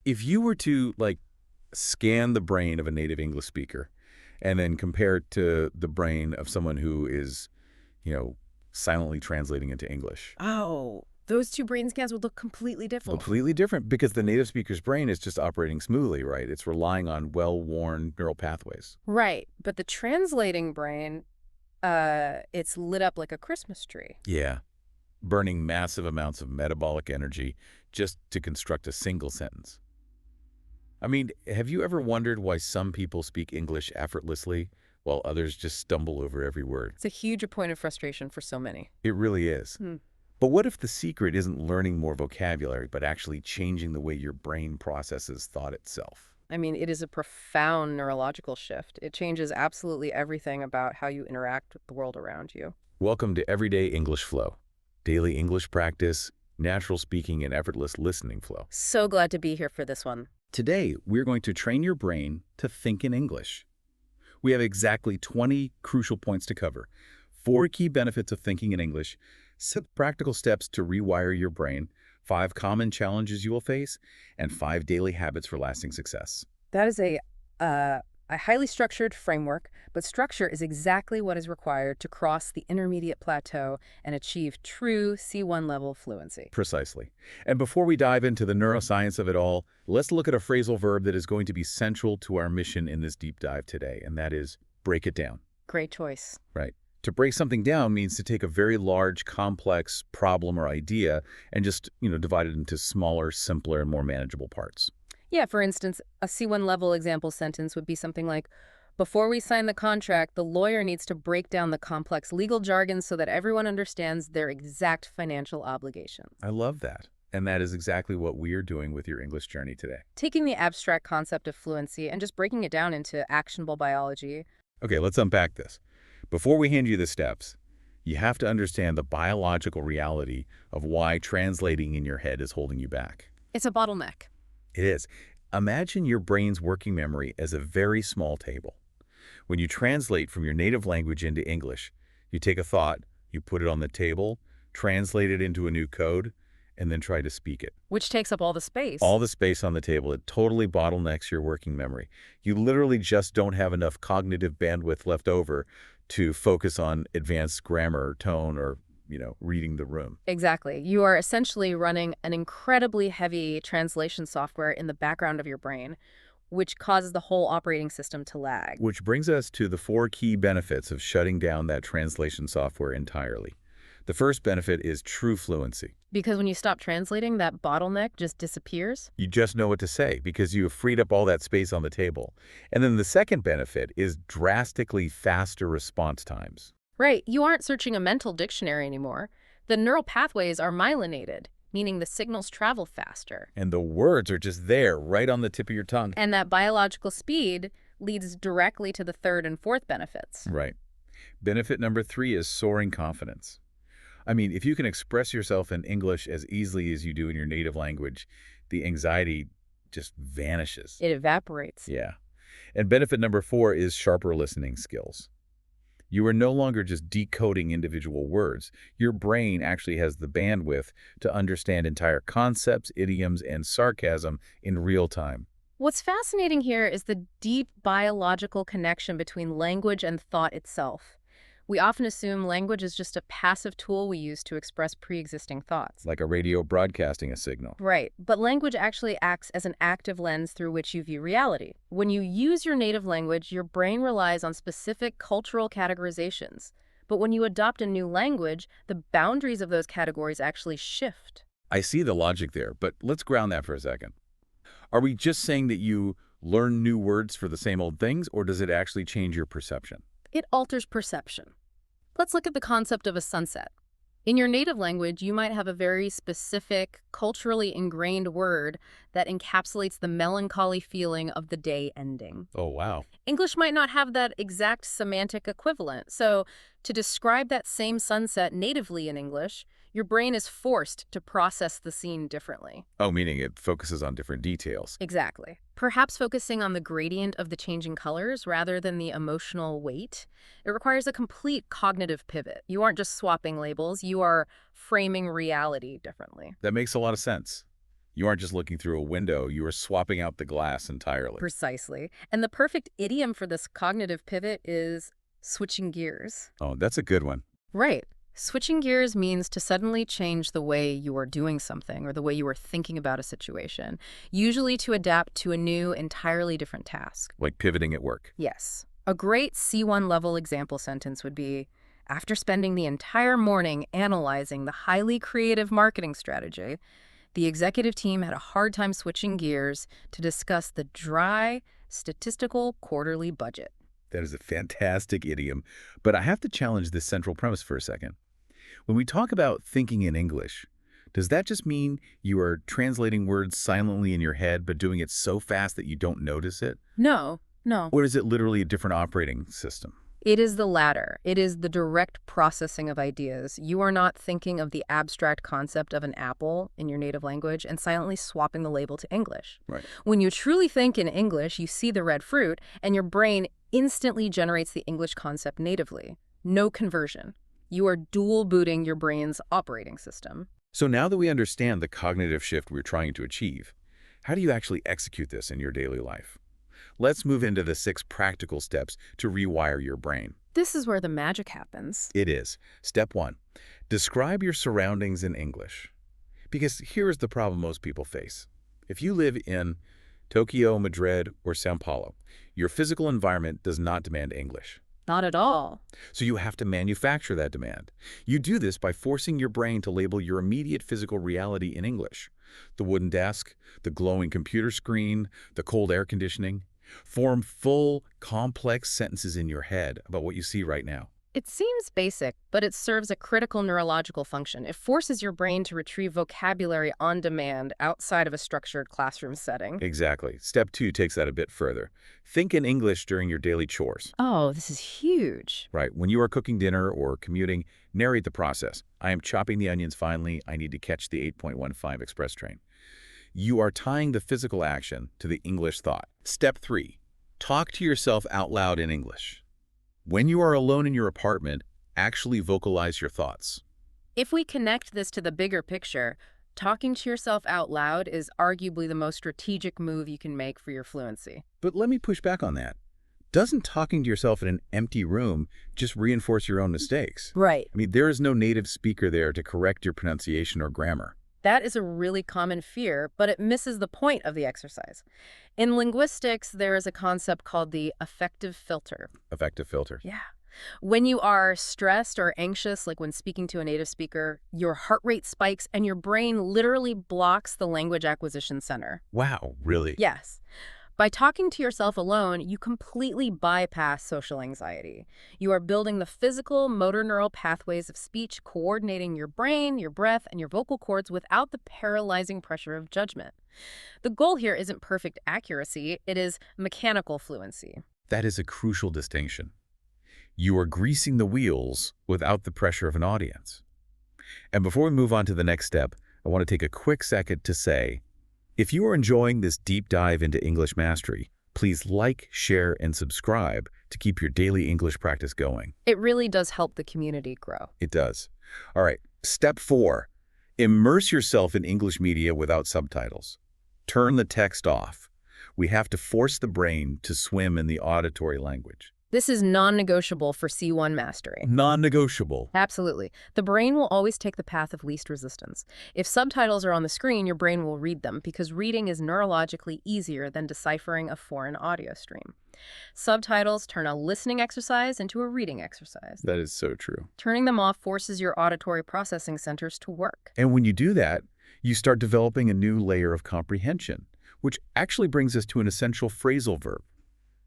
If you were to, like, scan the brain of a native English speaker and then compare it to the brain of someone who is, silently translating into English. Oh, those two brain scans would look completely different. Completely different because the native speaker's brain is just operating smoothly, right? It's relying on well-worn neural pathways. Right, but the translating brain, it's lit up like a Christmas tree. Yeah, burning massive amounts of metabolic energy just to construct a single sentence. I mean, have you ever wondered why some people speak English effortlessly while others just stumble over every word? It's a huge point of frustration for so many. It really is. But what if the secret isn't learning more vocabulary, but actually changing the way your brain processes thought itself? I mean, it is a profound neurological shift. It changes absolutely everything about how you interact with the world around you. Welcome to Everyday English Flow. Daily English practice, natural speaking, and effortless listening flow. So glad to be here for this one. Today, we're going to train your brain to think in English. We have exactly 20 crucial points to cover. 4 key benefits of thinking in English, 6 practical steps to rewire your brain, 5 common challenges you will face, and 5 daily habits for lasting success. That is a highly structured framework, but structure is exactly what is required to cross the intermediate plateau and achieve true C1 level fluency. Precisely. And before we dive into the neuroscience of it all, let's look at a phrasal verb that is going to be central to our mission in this deep dive today, and that is break it down. Great choice. Right. To break something down means to take a very large, complex problem or idea and just, divide it into smaller, simpler, and more manageable parts. Yeah, for instance, a C1 level example sentence would be something like, before we sign the contract, the lawyer needs to break down the complex legal jargon so that everyone understands their exact financial obligations. I love that. And that is exactly what we are doing with your English journey today. Taking the abstract concept of fluency and just breaking it down into actionable biology. Okay, let's unpack this. Before we hand you the steps, you have to understand the biological reality of why translating in your head is holding you back. It's a bottleneck. It is. Imagine your brain's working memory as a very small table. When you translate from your native language into English, you take a thought, you put it on the table, translate it into a new code, and then try to speak it. Which takes up all the space. All the space on the table. It totally bottlenecks your working memory. You literally just don't have enough cognitive bandwidth left over to focus on advanced grammar, tone, or reading the room. Exactly. You are essentially running an incredibly heavy translation software in the background of your brain, which causes the whole operating system to lag. Which brings us to the 4 key benefits of shutting down that translation software entirely. The first benefit is true fluency. Because when you stop translating, that bottleneck just disappears. You just know what to say because you have freed up all that space on the table. And then the second benefit is drastically faster response times. Right. You aren't searching a mental dictionary anymore. The neural pathways are myelinated, meaning the signals travel faster. And the words are just there, right on the tip of your tongue. And that biological speed leads directly to the third and fourth benefits. Right. Benefit number 3 is soaring confidence. I mean, if you can express yourself in English as easily as you do in your native language, the anxiety just vanishes. It evaporates. Yeah. And benefit number 4 is sharper listening skills. You are no longer just decoding individual words. Your brain actually has the bandwidth to understand entire concepts, idioms, and sarcasm in real time. What's fascinating here is the deep biological connection between language and thought itself. We often assume language is just a passive tool we use to express pre-existing thoughts. Like a radio broadcasting a signal. Right, but language actually acts as an active lens through which you view reality. When you use your native language, your brain relies on specific cultural categorizations. But when you adopt a new language, the boundaries of those categories actually shift. I see the logic there, but let's ground that for a second. Are we just saying that you learn new words for the same old things, or does it actually change your perception? It alters perception. Let's look at the concept of a sunset. In your native language, you might have a very specific, culturally ingrained word that encapsulates the melancholy feeling of the day ending. Oh, wow. English might not have that exact semantic equivalent, so to describe that same sunset natively in English, your brain is forced to process the scene differently. Oh, meaning it focuses on different details. Exactly. Perhaps focusing on the gradient of the changing colors rather than the emotional weight. It requires a complete cognitive pivot. You aren't just swapping labels, you are framing reality differently. That makes a lot of sense. You aren't just looking through a window, you are swapping out the glass entirely. Precisely. And the perfect idiom for this cognitive pivot is switching gears. Oh, that's a good one. Right. Switching gears means to suddenly change the way you are doing something or the way you are thinking about a situation, usually to adapt to a new, entirely different task. Like pivoting at work. Yes. A great C1 level example sentence would be, after spending the entire morning analyzing the highly creative marketing strategy, the executive team had a hard time switching gears to discuss the dry, statistical quarterly budget. That is a fantastic idiom. But I have to challenge this central premise for a second. When we talk about thinking in English, does that just mean you are translating words silently in your head but doing it so fast that you don't notice it? No, no. Or is it literally a different operating system? It is the latter. It is the direct processing of ideas. You are not thinking of the abstract concept of an apple in your native language and silently swapping the label to English. Right. When you truly think in English, you see the red fruit, and your brain instantly generates the English concept natively. No conversion. You are dual booting your brain's operating system. So now that we understand the cognitive shift we're trying to achieve, how do you actually execute this in your daily life? Let's move into the 6 practical steps to rewire your brain. This is where the magic happens. It is. Step 1. Describe your surroundings in English. Because here is the problem most people face. If you live in Tokyo, Madrid, or São Paulo, your physical environment does not demand English. Not at all. So you have to manufacture that demand. You do this by forcing your brain to label your immediate physical reality in English. The wooden desk, the glowing computer screen, the cold air conditioning. Form full, complex sentences in your head about what you see right now. It seems basic, but it serves a critical neurological function. It forces your brain to retrieve vocabulary on demand outside of a structured classroom setting. Exactly. Step 2 takes that a bit further. Think in English during your daily chores. Oh, this is huge. Right. When you are cooking dinner or commuting, narrate the process. I am chopping the onions finely. I need to catch the 8.15 express train. You are tying the physical action to the English thought. Step 3. Talk to yourself out loud in English. When you are alone in your apartment, actually vocalize your thoughts. If we connect this to the bigger picture, talking to yourself out loud is arguably the most strategic move you can make for your fluency. But let me push back on that. Doesn't talking to yourself in an empty room just reinforce your own mistakes? Right. I mean, there is no native speaker there to correct your pronunciation or grammar. That is a really common fear, but it misses the point of the exercise. In linguistics, there is a concept called the affective filter. Affective filter. Yeah. When you are stressed or anxious, like when speaking to a native speaker, your heart rate spikes and your brain literally blocks the language acquisition center. Wow, really? Yes. By talking to yourself alone, you completely bypass social anxiety. You are building the physical motor neural pathways of speech, coordinating your brain, your breath, and your vocal cords without the paralyzing pressure of judgment. The goal here isn't perfect accuracy, it is mechanical fluency. That is a crucial distinction. You are greasing the wheels without the pressure of an audience. And before we move on to the next step, I want to take a quick second to say, if you are enjoying this deep dive into English mastery, please like, share, and subscribe to keep your daily English practice going. It really does help the community grow. It does. All right, step 4. Immerse yourself in English media without subtitles. Turn the text off. We have to force the brain to swim in the auditory language. This is non-negotiable for C1 mastery. Non-negotiable. Absolutely. The brain will always take the path of least resistance. If subtitles are on the screen, your brain will read them because reading is neurologically easier than deciphering a foreign audio stream. Subtitles turn a listening exercise into a reading exercise. That is so true. Turning them off forces your auditory processing centers to work. And when you do that, you start developing a new layer of comprehension, which actually brings us to an essential phrasal verb,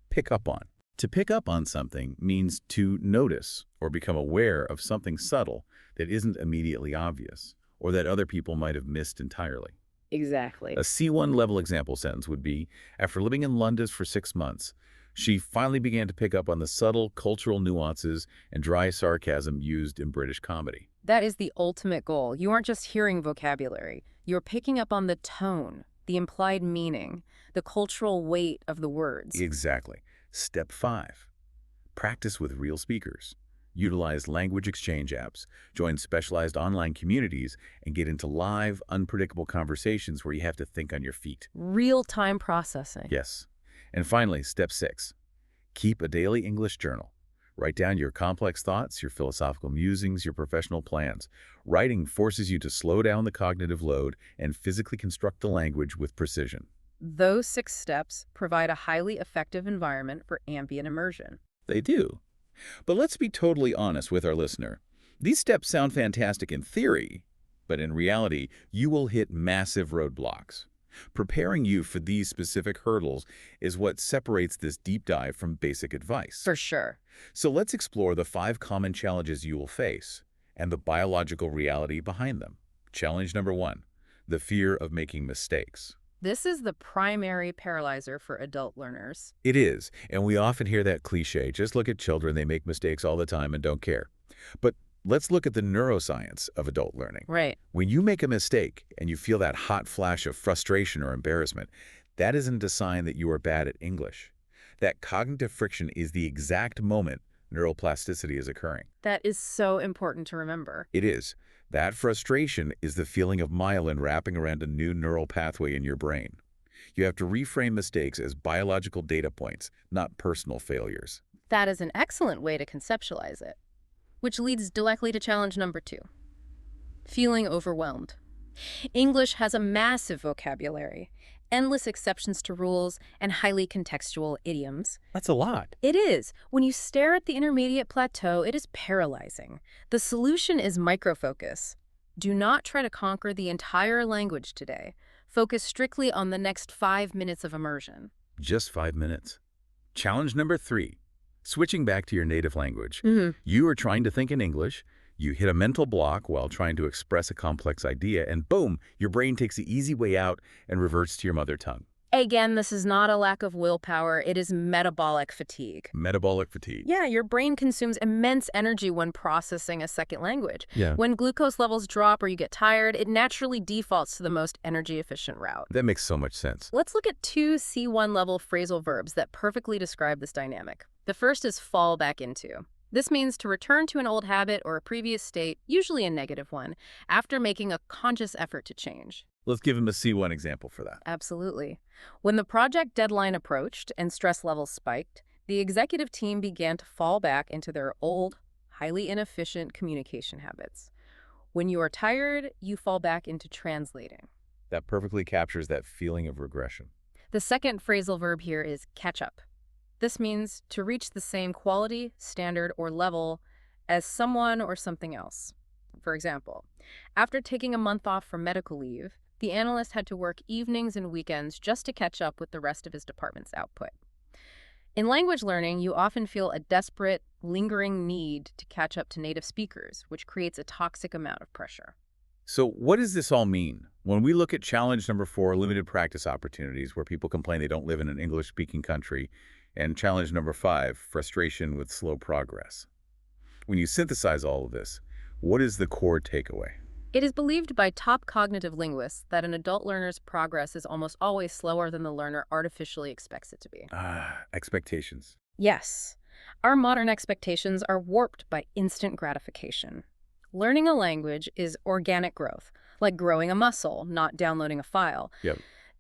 pick up on. To pick up on something means to notice or become aware of something subtle that isn't immediately obvious or that other people might have missed entirely. Exactly. A C1 level example sentence would be, after living in London for 6 months, she finally began to pick up on the subtle cultural nuances and dry sarcasm used in British comedy. That is the ultimate goal. You aren't just hearing vocabulary. You're picking up on the tone, the implied meaning, the cultural weight of the words. Exactly. Step 5. Practice with real speakers. Utilize language exchange apps, join specialized online communities, and get into live, unpredictable conversations where you have to think on your feet. Real-time processing. Yes. And finally, step 6. Keep a daily English journal. Write down your complex thoughts, your philosophical musings, your professional plans. Writing forces you to slow down the cognitive load and physically construct the language with precision. Those 6 steps provide a highly effective environment for ambient immersion. They do. But let's be totally honest with our listener. These steps sound fantastic in theory, but in reality, you will hit massive roadblocks. Preparing you for these specific hurdles is what separates this deep dive from basic advice. For sure. So let's explore the 5 common challenges you will face and the biological reality behind them. Challenge number 1, the fear of making mistakes. This is the primary paralyzer for adult learners. It is, and we often hear that cliche, just look at children, they make mistakes all the time and don't care. But let's look at the neuroscience of adult learning. Right. When you make a mistake and you feel that hot flash of frustration or embarrassment, that isn't a sign that you are bad at English. That cognitive friction is the exact moment neuroplasticity is occurring. That is so important to remember. It is. That frustration is the feeling of myelin wrapping around a new neural pathway in your brain. You have to reframe mistakes as biological data points, not personal failures. That is an excellent way to conceptualize it. Which leads directly to challenge number 2. Feeling overwhelmed. English has a massive vocabulary, endless exceptions to rules, and highly contextual idioms. That's a lot. It is. When you stare at the intermediate plateau, it is paralyzing. The solution is microfocus. Do not try to conquer the entire language today. Focus strictly on the next 5 minutes of immersion. Just 5 minutes. Challenge number 3. Switching back to your native language. Mm-hmm. You are trying to think in English, you hit a mental block while trying to express a complex idea, and boom, your brain takes the easy way out and reverts to your mother tongue. Again, this is not a lack of willpower, it is metabolic fatigue. Metabolic fatigue. Yeah, your brain consumes immense energy when processing a second language. Yeah. When glucose levels drop or you get tired, it naturally defaults to the most energy-efficient route. That makes so much sense. Let's look at 2 C1 level phrasal verbs that perfectly describe this dynamic. The first is fall back into. This means to return to an old habit or a previous state, usually a negative one, after making a conscious effort to change. Let's give him a C1 example for that. Absolutely. When the project deadline approached and stress levels spiked, the executive team began to fall back into their old, highly inefficient communication habits. When you are tired, you fall back into translating. That perfectly captures that feeling of regression. The second phrasal verb here is catch up. This means to reach the same quality, standard, or level as someone or something else. For example, after taking a month off from medical leave, the analyst had to work evenings and weekends just to catch up with the rest of his department's output. In language learning, you often feel a desperate, lingering need to catch up to native speakers, which creates a toxic amount of pressure. So what does this all mean? When we look at challenge number 4, limited practice opportunities, where people complain they don't live in an English-speaking country, and challenge number 5, frustration with slow progress. When you synthesize all of this, what is the core takeaway? It is believed by top cognitive linguists that an adult learner's progress is almost always slower than the learner artificially expects it to be. Expectations. Yes. Our modern expectations are warped by instant gratification. Learning a language is organic growth, like growing a muscle, not downloading a file. Yep.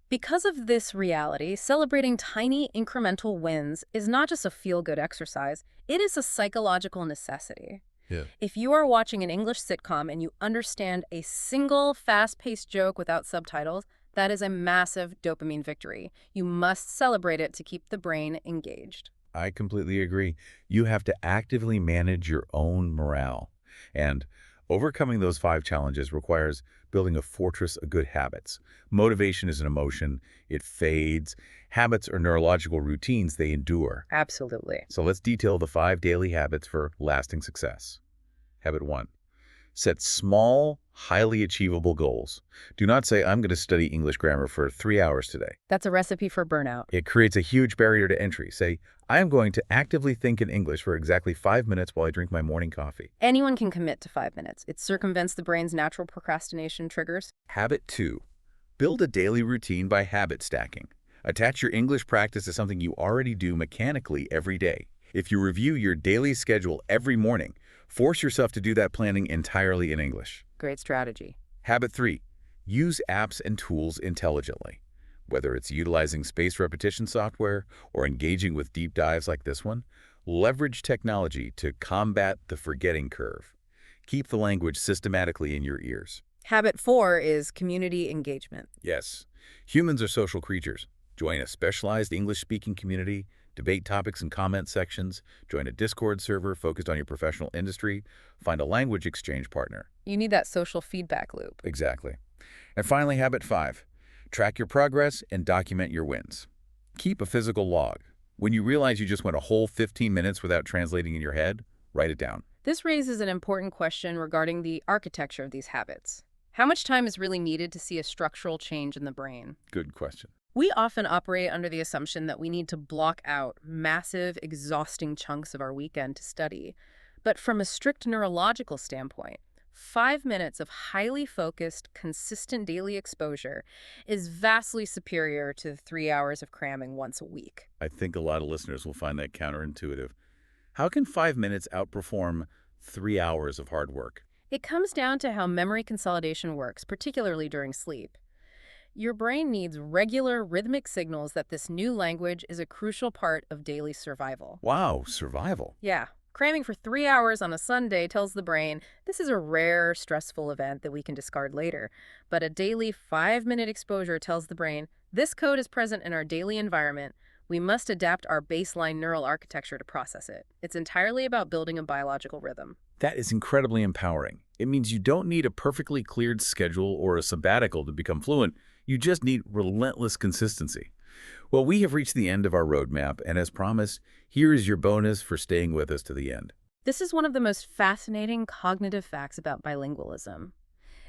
Because of this reality, celebrating tiny incremental wins is not just a feel-good exercise, it is a psychological necessity. Yeah. If you are watching an English sitcom and you understand a single fast-paced joke without subtitles, that is a massive dopamine victory. You must celebrate it to keep the brain engaged. I completely agree. You have to actively manage your own morale. And overcoming those 5 challenges requires building a fortress of good habits. Motivation is an emotion. It fades. Habits are neurological routines. They endure. Absolutely. So let's detail the 5 daily habits for lasting success. Habit 1. Set small, highly achievable goals. Do not say, I'm going to study English grammar for 3 hours today. That's a recipe for burnout. It creates a huge barrier to entry. Say, I am going to actively think in English for exactly 5 minutes while I drink my morning coffee. Anyone can commit to 5 minutes. It circumvents the brain's natural procrastination triggers. Habit 2. Build a daily routine by habit stacking. Attach your English practice to something you already do mechanically every day. If you review your daily schedule every morning, Force yourself to do that planning entirely in English. Great strategy. Habit 3. Use apps and tools intelligently. Whether it's utilizing spaced repetition software or engaging with deep dives like this one, leverage technology to combat the forgetting curve. Keep the language systematically in your ears. Habit 4 is community engagement. Yes, humans are social creatures. Join a specialized English-speaking community, debate topics in comment sections, join a Discord server focused on your professional industry, find a language exchange partner. You need that social feedback loop. Exactly. And finally, habit 5. Track your progress and document your wins. Keep a physical log. When you realize you just went a whole 15 minutes without translating in your head, write it down. This raises an important question regarding the architecture of these habits. How much time is really needed to see a structural change in the brain? Good question. We often operate under the assumption that we need to block out massive, exhausting chunks of our weekend to study. But from a strict neurological standpoint, 5 minutes of highly focused, consistent daily exposure is vastly superior to 3 hours of cramming once a week. I think a lot of listeners will find that counterintuitive. How can 5 minutes outperform 3 hours of hard work? It comes down to how memory consolidation works, particularly during sleep. Your brain needs regular rhythmic signals that this new language is a crucial part of daily survival. Wow, survival. Yeah. Cramming for 3 hours on a Sunday tells the brain this is a rare, stressful event that we can discard later. But a daily 5-minute exposure tells the brain this code is present in our daily environment. We must adapt our baseline neural architecture to process it. It's entirely about building a biological rhythm. That is incredibly empowering. It means you don't need a perfectly cleared schedule or a sabbatical to become fluent. You just need relentless consistency. Well, we have reached the end of our roadmap, and as promised, here is your bonus for staying with us to the end. This is one of the most fascinating cognitive facts about bilingualism.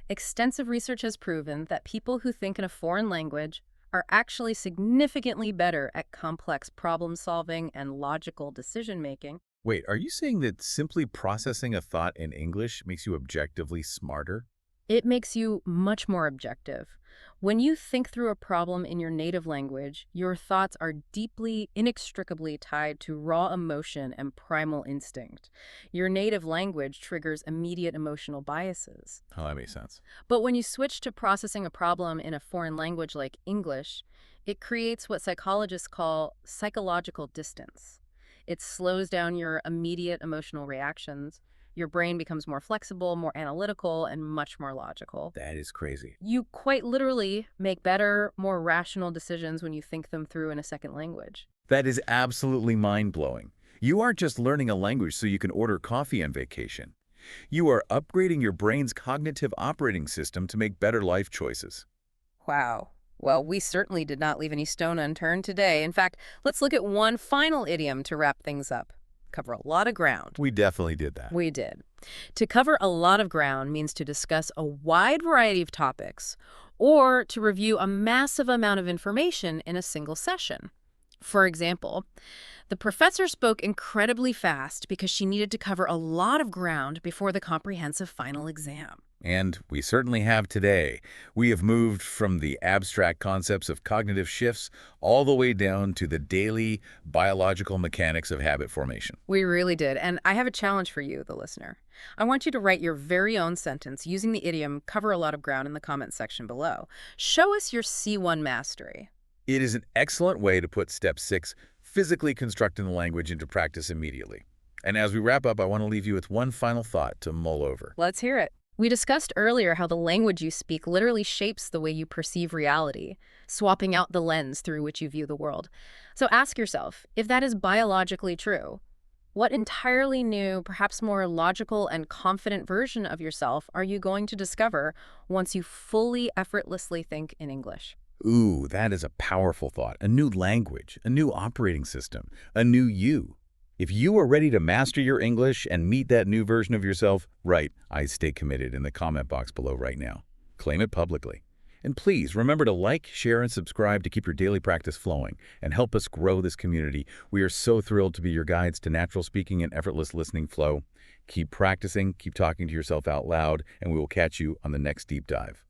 Extensive research has proven that people who think in a foreign language are actually significantly better at complex problem-solving and logical decision-making. Wait, are you saying that simply processing a thought in English makes you objectively smarter? It makes you much more objective. When you think through a problem in your native language, your thoughts are deeply, inextricably tied to raw emotion and primal instinct. Your native language triggers immediate emotional biases. Oh, that makes sense. But when you switch to processing a problem in a foreign language like English, it creates what psychologists call psychological distance. It slows down your immediate emotional reactions. Your brain becomes more flexible, more analytical, and much more logical. That is crazy. You quite literally make better, more rational decisions when you think them through in a second language. That is absolutely mind-blowing. You aren't just learning a language so you can order coffee on vacation. You are upgrading your brain's cognitive operating system to make better life choices. Wow. Well, we certainly did not leave any stone unturned today. In fact, let's look at one final idiom to wrap things up. Cover a lot of ground. We definitely did that. We did. To cover a lot of ground means to discuss a wide variety of topics or to review a massive amount of information in a single session. For example, the professor spoke incredibly fast because she needed to cover a lot of ground before the comprehensive final exam. And we certainly have today. We have moved from the abstract concepts of cognitive shifts all the way down to the daily biological mechanics of habit formation. We really did. And I have a challenge for you, the listener. I want you to write your very own sentence using the idiom cover a lot of ground in the comment section below. Show us your C1 mastery. It is an excellent way to put step 6, physically constructing the language, into practice immediately. And as we wrap up, I want to leave you with one final thought to mull over. Let's hear it. We discussed earlier how the language you speak literally shapes the way you perceive reality, swapping out the lens through which you view the world. So ask yourself, if that is biologically true, what entirely new, perhaps more logical and confident version of yourself are you going to discover once you fully, effortlessly think in English? Ooh, that is a powerful thought. A new language, a new operating system, a new you. If you are ready to master your English and meet that new version of yourself, write "I stay committed" in the comment box below right now. Claim it publicly. And please remember to like, share, and subscribe to keep your daily practice flowing and help us grow this community. We are so thrilled to be your guides to natural speaking and effortless listening flow. Keep practicing, keep talking to yourself out loud, and we will catch you on the next deep dive.